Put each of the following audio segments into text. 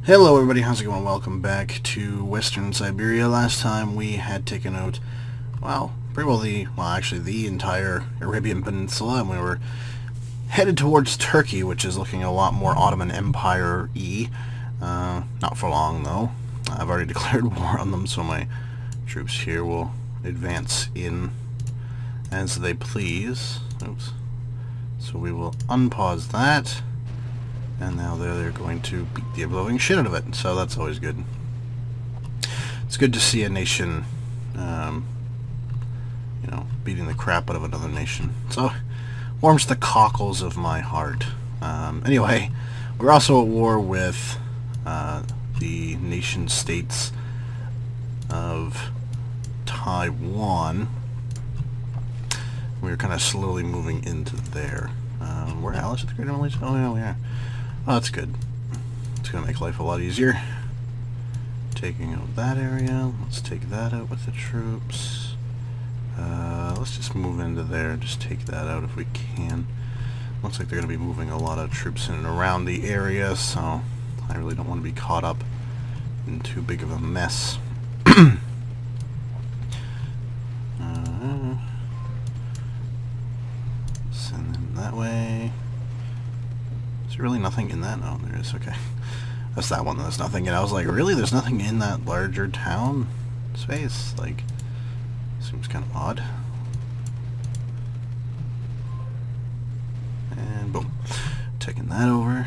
Hello everybody, how's it going? Welcome back to Western Siberia. Last time we had taken out, well, pretty well the entire Arabian Peninsula, and we were headed towards Turkey, which is looking a lot more Ottoman Empire-y. Not for long, though. I've already declared war on them, so my troops here will advance in as they please. Oops. So we will unpause that. And now they're going to beat the blowing shit out of it, so that's always good. It's good to see a nation, beating the crap out of another nation. So, warms the cockles of my heart. Anyway, we're also at war with the nation-states of Taiwan. We're kind of slowly moving into there. We're allies with the Great Malaysia? Oh, yeah, we are. Oh, that's good. It's going to make life a lot easier. Taking out that area. Let's take that out with the troops. Let's just move into there. Just take that out if we can. Looks like they're going to be moving a lot of troops in and around the area, so I really don't want to be caught up in too big of a mess. Send them that way. Really nothing in that? No, there is. Okay. That's that one. There's nothing in. I was like, really? There's nothing in that larger town space? Like, seems kind of odd. And boom. Taking that over.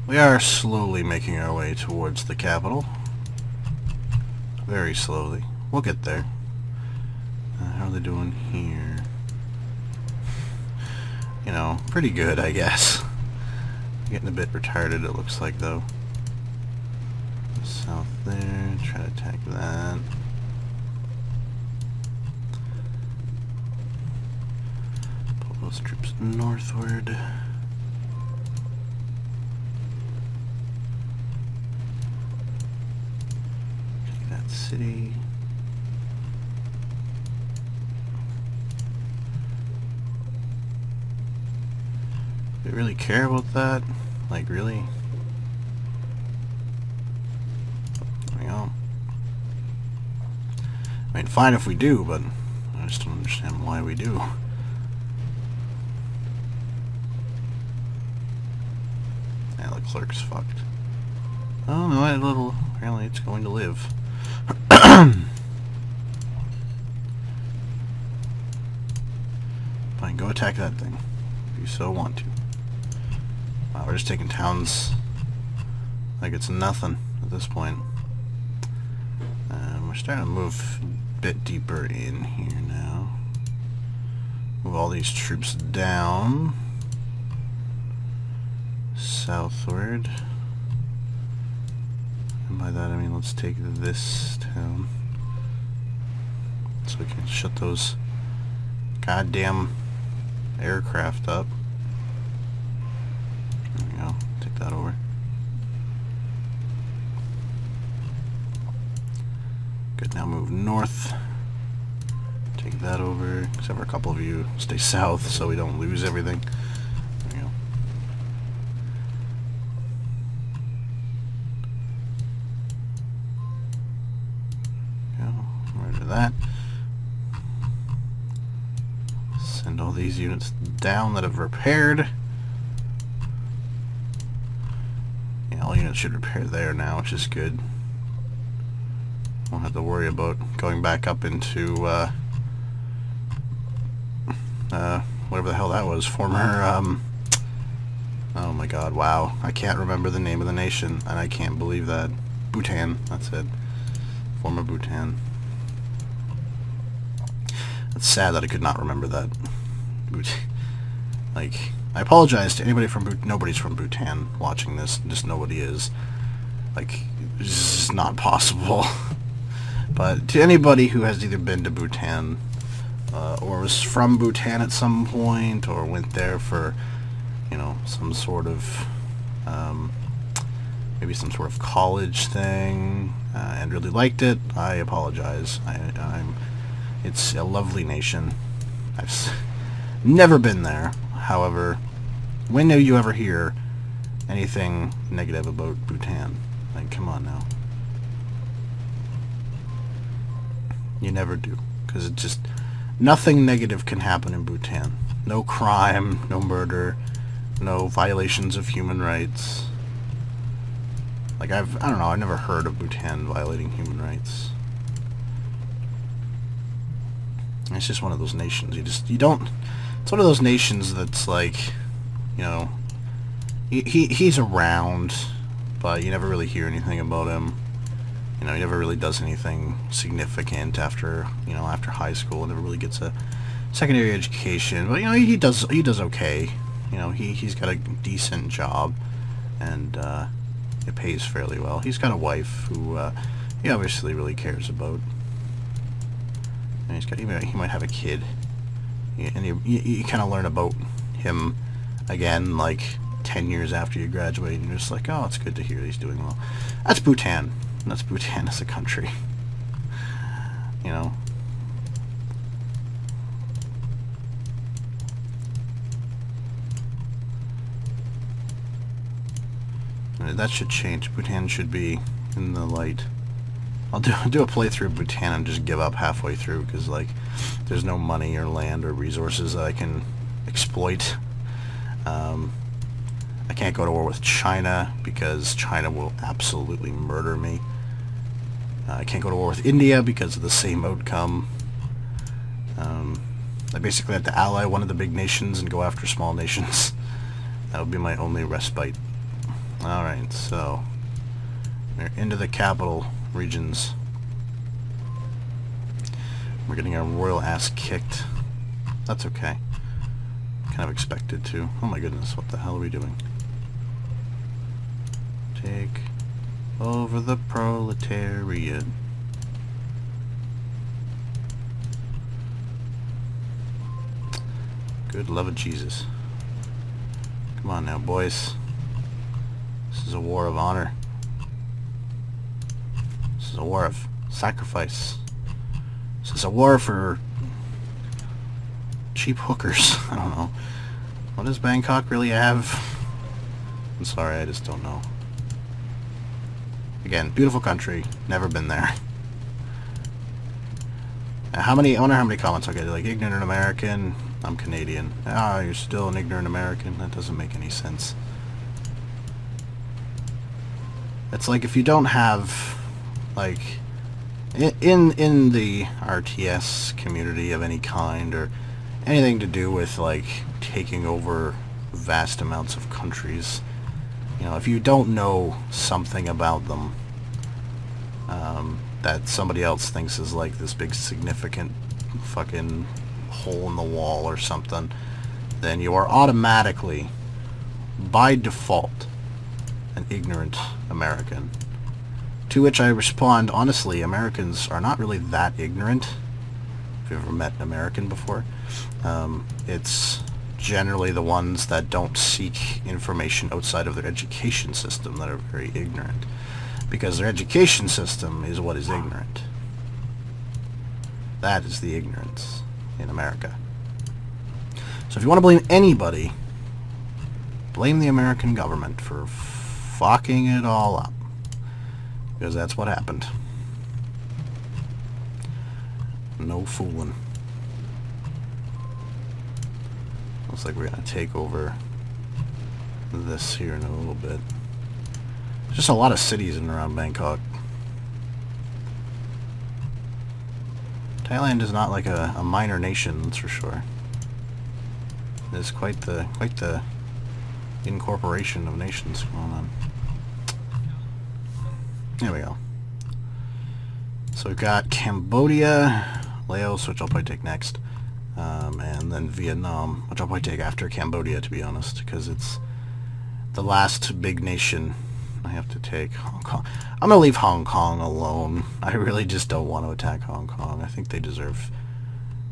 We are slowly making our way towards the capital. Very slowly. We'll get there. How are they doing here? You know, pretty good, I guess. Getting a bit retarded, it looks like, though. South there, try to attack that. Pull those troops northward. Take that city. Do we really care about that? Like, really? There we go. I mean, fine if we do, but I just don't understand why we do. Yeah, the clerk's fucked. Oh, no, apparently it's going to live. Fine, go attack that thing, if you so want to. Wow, we're just taking towns like it's nothing at this point. We're starting to move a bit deeper in here now. Move all these troops down southward. And by that I mean let's take this town so we can shut those goddamn aircraft up. There we go. Take that over. Good, now move north. Take that over. Except for a couple of you stay south so we don't lose everything. There we go. Right to that. Send all these units down that have repaired. All units should repair there now, which is good. Won't have to worry about going back up into whatever the hell that was. Former oh my god, wow. I can't remember the name of the nation, and I can't believe that. Bhutan, that's it. Former Bhutan. It's sad that I could not remember that. Like, I apologize to anybody from Bhutan. Nobody's from Bhutan watching this. Just nobody is. Like, this is not possible. But to anybody who has either been to Bhutan or was from Bhutan at some point or went there for, you know, some sort of maybe some sort of college thing and really liked it, I apologize. It's a lovely nation. I've never been there. However, when you ever hear anything negative about Bhutan. Like, come on now. You never do. Because it just... Nothing negative can happen in Bhutan. No crime, no murder, no violations of human rights. Like, I don't know, I've never heard of Bhutan violating human rights. It's just one of those nations. You don't... It's one of those nations that's like, you know, he's around, but you never really hear anything about him. You know, he never really does anything significant after, you know, after high school. Never really gets a secondary education, but you know, he does okay. You know, he's got a decent job, and it pays fairly well. He's got a wife who he obviously really cares about, and he might have a kid, and you kind of learn about him again like 10 years after you graduate, and you're just like, oh, it's good to hear he's doing well. That's Bhutan. That's Bhutan as a country. You know. That should change. Bhutan should be in the light. I'll do a playthrough of Bhutan and just give up halfway through because, like, there's no money or land or resources that I can exploit. I can't go to war with China because China will absolutely murder me. I can't go to war with India because of the same outcome. I basically have to ally one of the big nations and go after small nations. That would be my only respite. Alright, so we're into the capital regions. We're getting our royal ass kicked. That's okay. Kind of expected to. Oh my goodness, what the hell are we doing? Take over the proletariat. Good love of Jesus. Come on now, boys. This is a war of honor. This is a war of sacrifice. This is a war for cheap hookers. I don't know. What does Bangkok really have? I'm sorry, I just don't know. Again, beautiful country. Never been there. I wonder how many comments I'll get. Like, ignorant American. I'm Canadian. Ah, you're still an ignorant American. That doesn't make any sense. It's like if you don't have, like, in the RTS community of any kind, or anything to do with, like, taking over vast amounts of countries, you know, if you don't know something about them that somebody else thinks is like this big significant fucking hole in the wall or something, then you are automatically, by default, an ignorant American. To which I respond, honestly, Americans are not really that ignorant. If you've ever met an American before, it's generally the ones that don't seek information outside of their education system that are very ignorant. Because their education system is what is ignorant. That is the ignorance in America. So if you want to blame anybody, blame the American government for fucking it all up. Because that's what happened. No fooling. Looks like we're going to take over this here in a little bit. Just a lot of cities in and around Bangkok. Thailand is not like a minor nation, that's for sure. It is quite the incorporation of nations going on. There we go. So we've got Cambodia, Laos, which I'll probably take next, and then Vietnam, which I'll probably take after Cambodia, to be honest, because it's the last big nation I have to take. Hong Kong. I'm going to leave Hong Kong alone. I really just don't want to attack Hong Kong. I think they deserve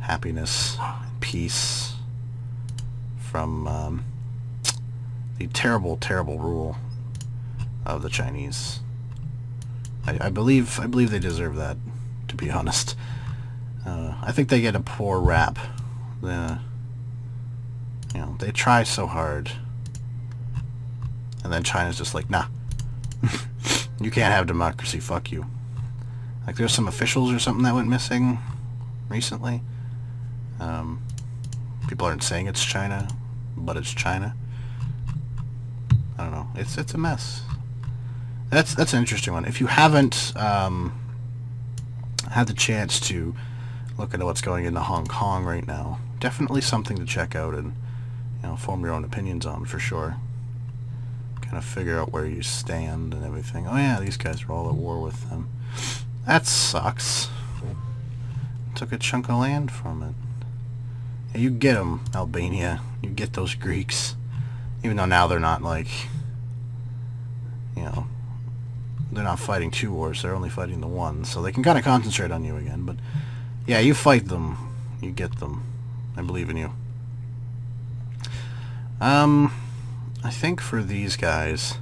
happiness and peace from the terrible, terrible rule of the Chinese. I believe they deserve that, to be honest. I think they get a poor rap. You know, they try so hard. And then China's just like, nah. You can't have democracy, fuck you. Like, there's some officials or something that went missing recently. People aren't saying it's China, but it's China. I don't know. It's a mess. That's an interesting one. If you haven't had the chance to look into what's going into Hong Kong right now, definitely something to check out and, you know, form your own opinions on for sure. Kind of figure out where you stand and everything. Oh yeah, these guys are all at war with them. That sucks. Took a chunk of land from it. Yeah, you get them, Albania. You get those Greeks. Even though now they're not, like, you know, they're not fighting 2 wars, they're only fighting the one, so they can kind of concentrate on you again. But yeah, you fight them, you get them. I believe in you. I think for these guys,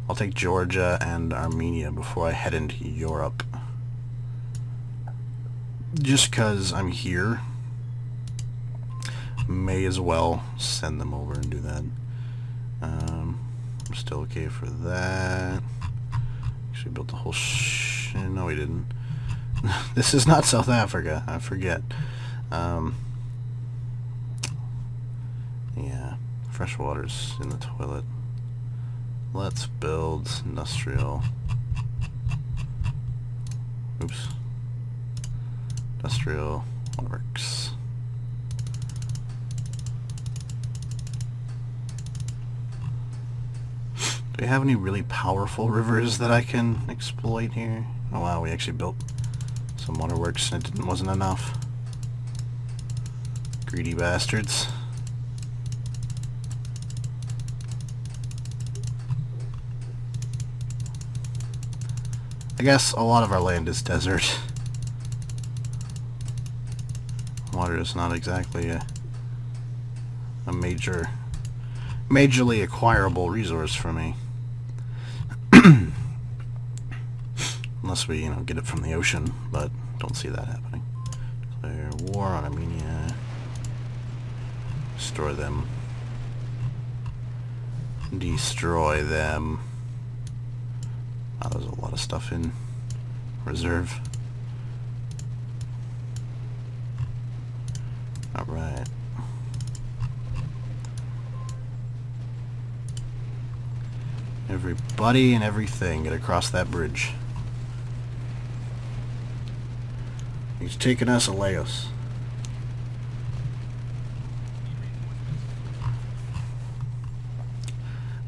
I'll take Georgia and Armenia before I head into Europe. Just because I'm here, may as well send them over and do that. I'm still okay for that. Actually built the whole no, we didn't. This is not South Africa, I forget. Yeah, fresh water's in the toilet. Let's build industrial. Oops. Industrial works. Do we have any really powerful rivers that I can exploit here? Oh wow, we actually built some waterworks and it wasn't enough. Greedy bastards. I guess a lot of our land is desert. Water is not exactly a majorly acquirable resource for me. Unless we, you know, get it from the ocean, but don't see that happening. Declare war on Armenia. Destroy them. Destroy them. Wow, there's a lot of stuff in reserve. Alright. Everybody and everything get across that bridge. He's taking us a Laos.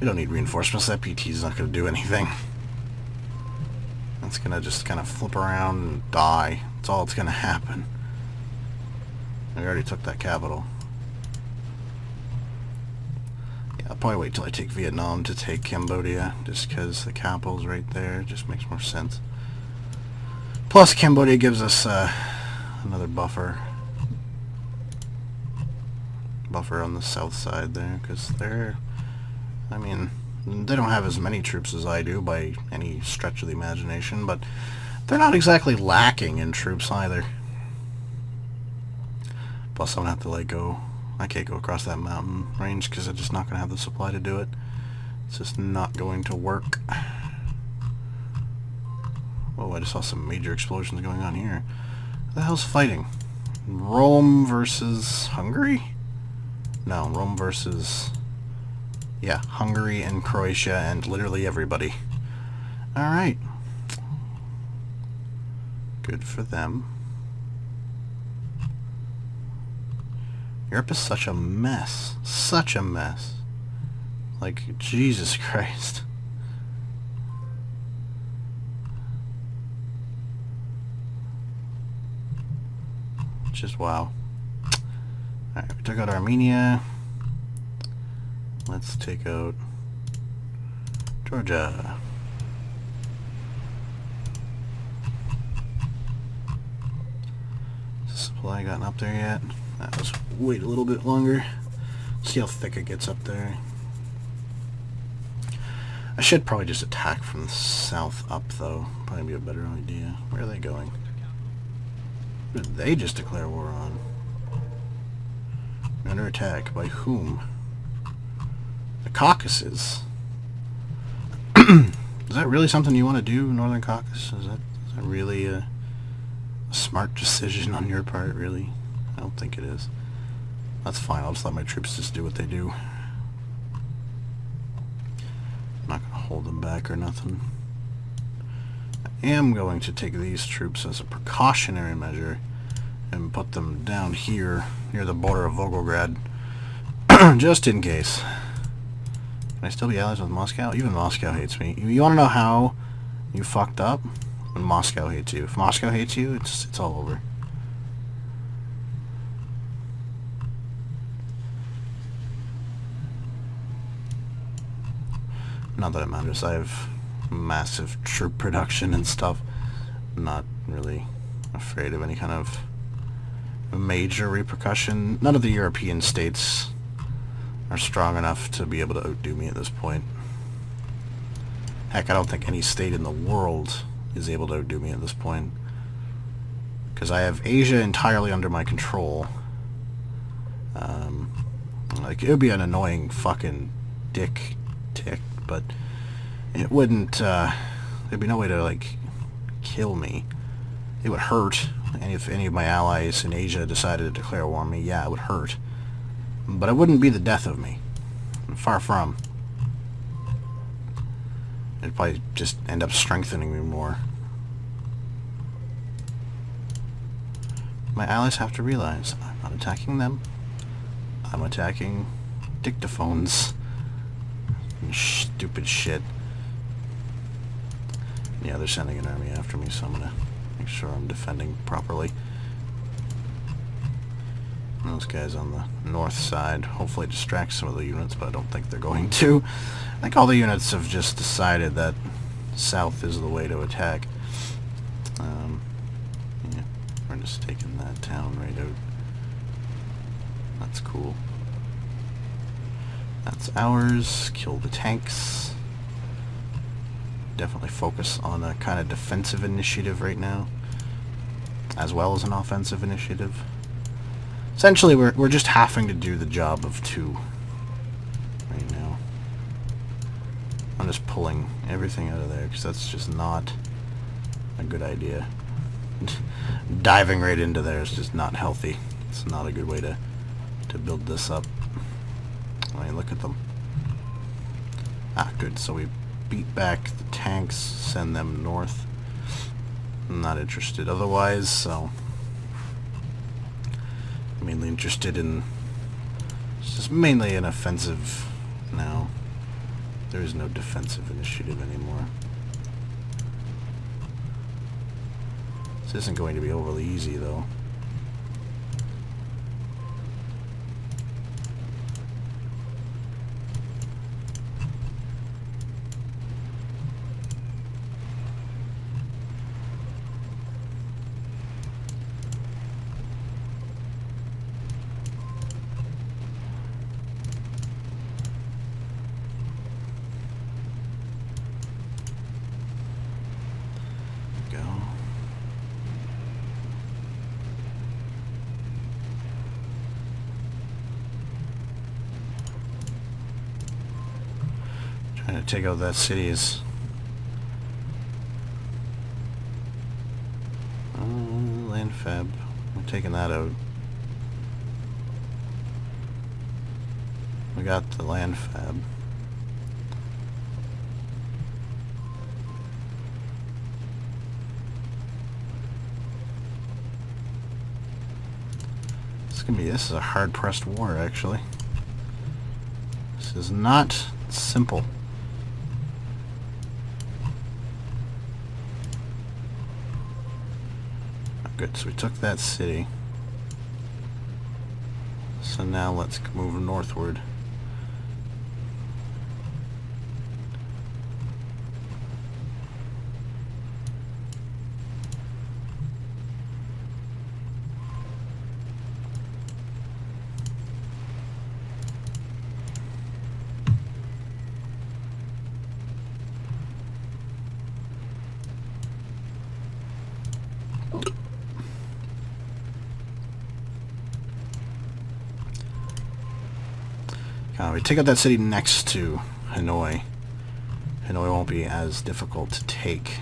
We don't need reinforcements. That PT is not going to do anything. It's going to just kind of flip around and die. That's all that's going to happen. We already took that capital. Yeah, I'll probably wait till I take Vietnam to take Cambodia, just because the capital's right there. It just makes more sense. Plus, Cambodia gives us another buffer. Buffer on the south side there, because they're... I mean, they don't have as many troops as I do by any stretch of the imagination, but they're not exactly lacking in troops either. Plus, I'm going to have to let go. I can't go across that mountain range because I'm just not going to have the supply to do it. It's just not going to work. Oh, I just saw some major explosions going on here. What the hell's fighting? Rome versus Hungary? No, Rome versus... yeah, Hungary and Croatia and literally everybody. Alright. Good for them. Europe is such a mess. Such a mess. Like, Jesus Christ. Just wow. Alright, we took out Armenia. Let's take out Georgia. Has the supply gotten up there yet? Let's wait a little bit longer. See how thick it gets up there. I should probably just attack from the south up, though. Probably be a better idea. Where are they going? Who did they just declare war on? Under attack by whom? The Caucasus. Is that really something you want to do, Northern Caucasus? Is that really a smart decision on your part, really? I don't think it is. That's fine, I'll just let my troops just do what they do. I'm not going to hold them back or nothing. I am going to take these troops as a precautionary measure and put them down here near the border of Volgograd, just in case. Can I still be allies with Moscow? Even Moscow hates me. You want to know how you fucked up? When Moscow hates you. If Moscow hates you, it's all over. Not that it matters. I have massive troop production and stuff. I'm not really afraid of any kind of major repercussion. None of the European states are strong enough to be able to outdo me at this point. Heck, I don't think any state in the world is able to outdo me at this point. Because I have Asia entirely under my control. Like, it would be an annoying fucking dick tick, but it wouldn't, there'd be no way to, like, kill me. It would hurt. And if any of my allies in Asia decided to declare war on me, yeah, it would hurt. But it wouldn't be the death of me. Far from. It'd probably just end up strengthening me more. My allies have to realize I'm not attacking them. I'm attacking dictaphones. Stupid shit. Yeah, they're sending an army after me, so I'm gonna make sure I'm defending properly. And those guys on the north side hopefully distract some of the units, but I don't think they're going to. I think all the units have just decided that south is the way to attack. Yeah, we're just taking that town right out. That's cool. That's ours. Kill the tanks. Definitely focus on a kind of defensive initiative right now, as well as an offensive initiative. Essentially, we're just having to do the job of two right now. I'm just pulling everything out of there, because that's just not a good idea. Diving right into there is just not healthy. It's not a good way to build this up. I mean, look at them. Ah, good. So we beat back the tanks, send them north. I'm not interested otherwise, so I'm mainly interested in... It's just mainly an offensive now. There is no defensive initiative anymore. This isn't going to be overly easy, though. Trying to take out that city is... land fab. We're taking that out. We got the land fab. This is a hard-pressed war, actually. This is not simple. Good, so we took that city. So now let's move northward. We take out that city next to Hanoi, Hanoi won't be as difficult to take.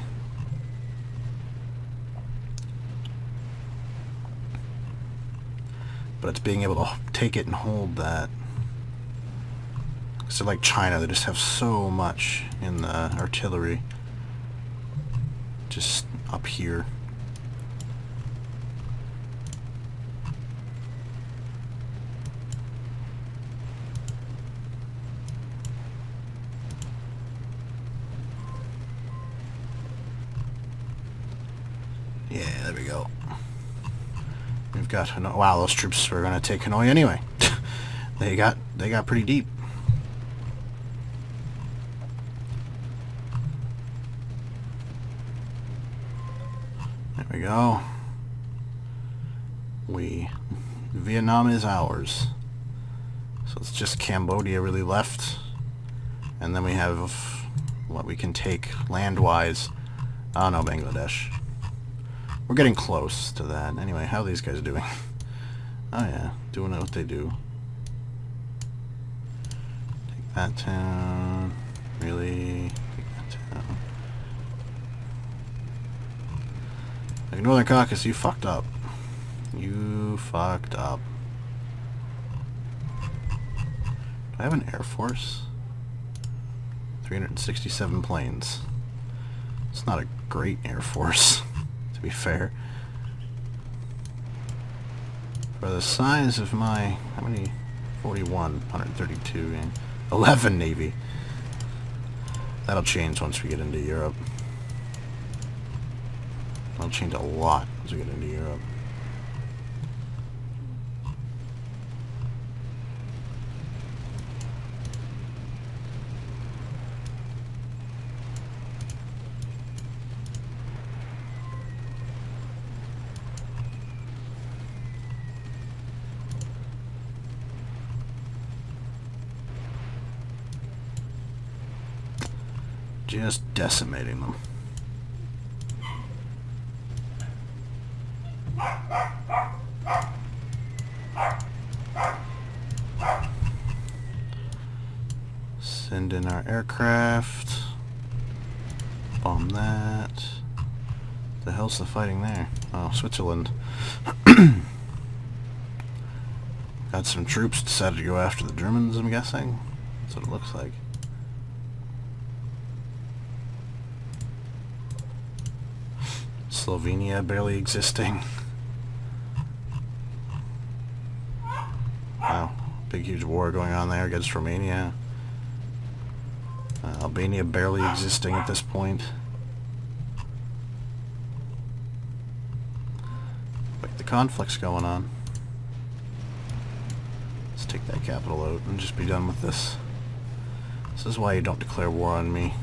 But it's being able to take it and hold that. So like China, they just have so much in the artillery. Just up here. Yeah, there we go. We've got Hanoi. Wow, those troops were gonna take Hanoi anyway. they got pretty deep. There we go. Vietnam is ours. So it's just Cambodia really left, and then we have what we can take land-wise. Oh no, Bangladesh. We're getting close to that. Anyway, how are these guys doing? Oh yeah, doing what they do. Take that town. Really? Take that town. Like Northern Caucasus, you fucked up. You fucked up. Do I have an air force? 367 planes. It's not a great air force. Be fair. For the size of my, how many? 41, 132, and 11 Navy. That'll change once we get into Europe. That'll change a lot as we get into Europe. Just decimating them. Send in our aircraft. Bomb that. The hell's the fighting there? Oh, Switzerland. Got some troops decided to go after the Germans, I'm guessing. That's what it looks like. Slovenia barely existing. Wow, big huge war going on there against Romania. Albania barely existing at this point. Like the conflict's going on. Let's take that capital out and just be done with this. This is why you don't declare war on me.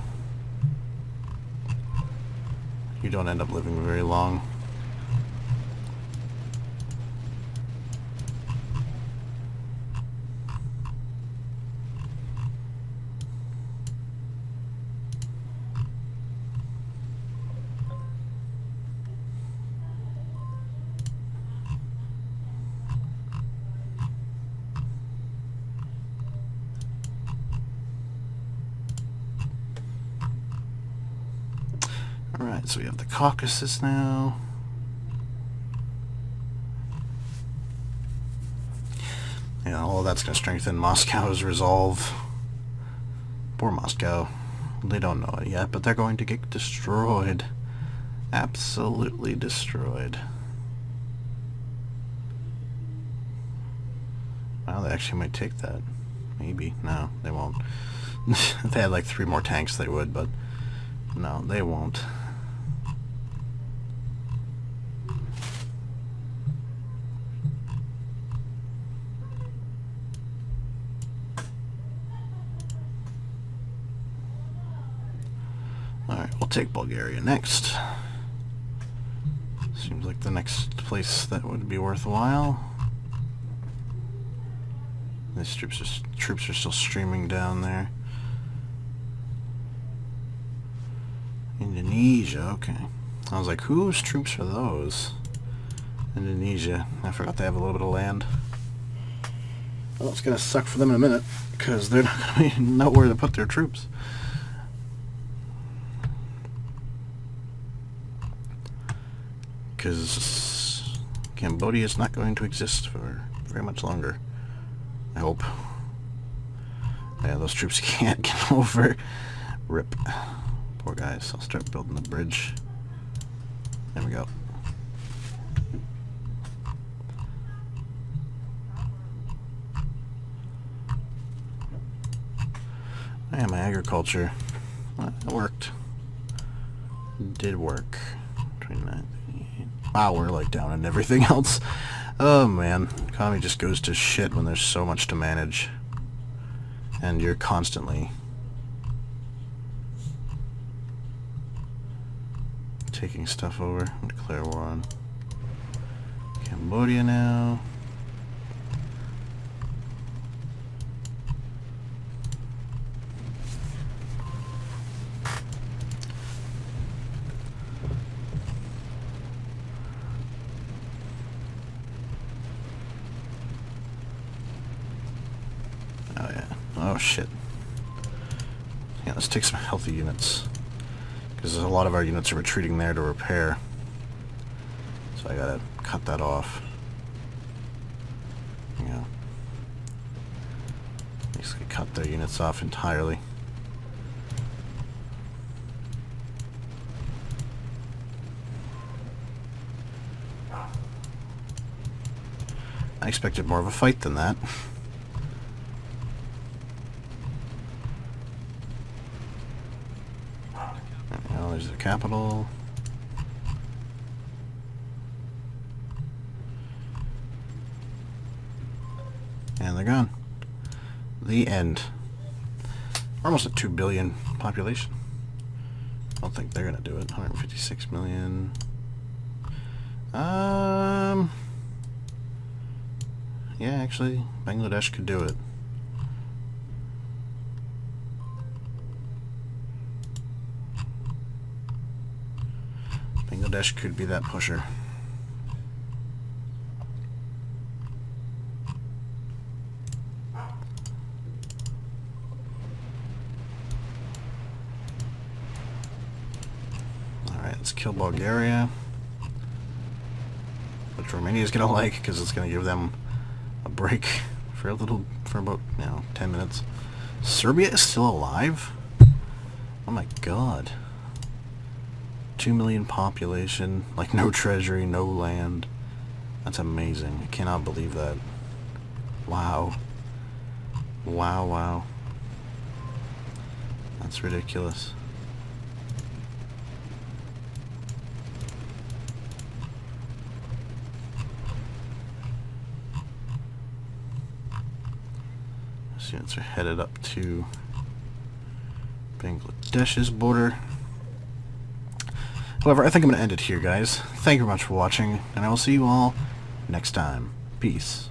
You don't end up living very long. Alright, so we have the Caucasus now. Yeah, all of that's going to strengthen Moscow's resolve. Poor Moscow. They don't know it yet, but they're going to get destroyed. Absolutely destroyed. Well, they actually might take that. Maybe. No, they won't. If they had like 3 more tanks, they would, but no, they won't. Alright, we'll take Bulgaria next. Seems like the next place that would be worthwhile. These troops are still streaming down there. Indonesia, okay. I was like, whose troops are those? Indonesia. I forgot they have a little bit of land. Well, it's going to suck for them in a minute, because they're not going to be nowhere to put their troops. because Cambodia is not going to exist for very much longer. I hope. Yeah, those troops can't get over. Rip. Poor guys. I'll start building the bridge. There we go. Yeah, my agriculture. Well, it worked. Did work. 29. Wow, we're like down in everything else. Oh man, economy just goes to shit when there's so much to manage. And you're constantly taking stuff over. I'm gonna declare war on Cambodia now. Oh yeah. Oh shit. Yeah, let's take some healthy units. Because a lot of our units are retreating there to repair. So I gotta cut that off. Yeah. Basically cut their units off entirely. I expected more of a fight than that. Well, there's the capital. And they're gone. The end. We're almost at 2 billion population. I don't think they're gonna do it. 156 million. Yeah, actually, Bangladesh could do it. Bangladesh could be that pusher. Alright, let's kill Bulgaria. Which Romania's gonna like, because it's gonna give them a break for about, 10 minutes. Serbia is still alive? Oh my god. 2 million population, like no treasury, no land. That's amazing. I cannot believe that. Wow. Wow, wow. That's ridiculous. These units are headed up to Bangladesh's border. However, I think I'm going to end it here, guys. Thank you very much for watching, and I will see you all next time. Peace.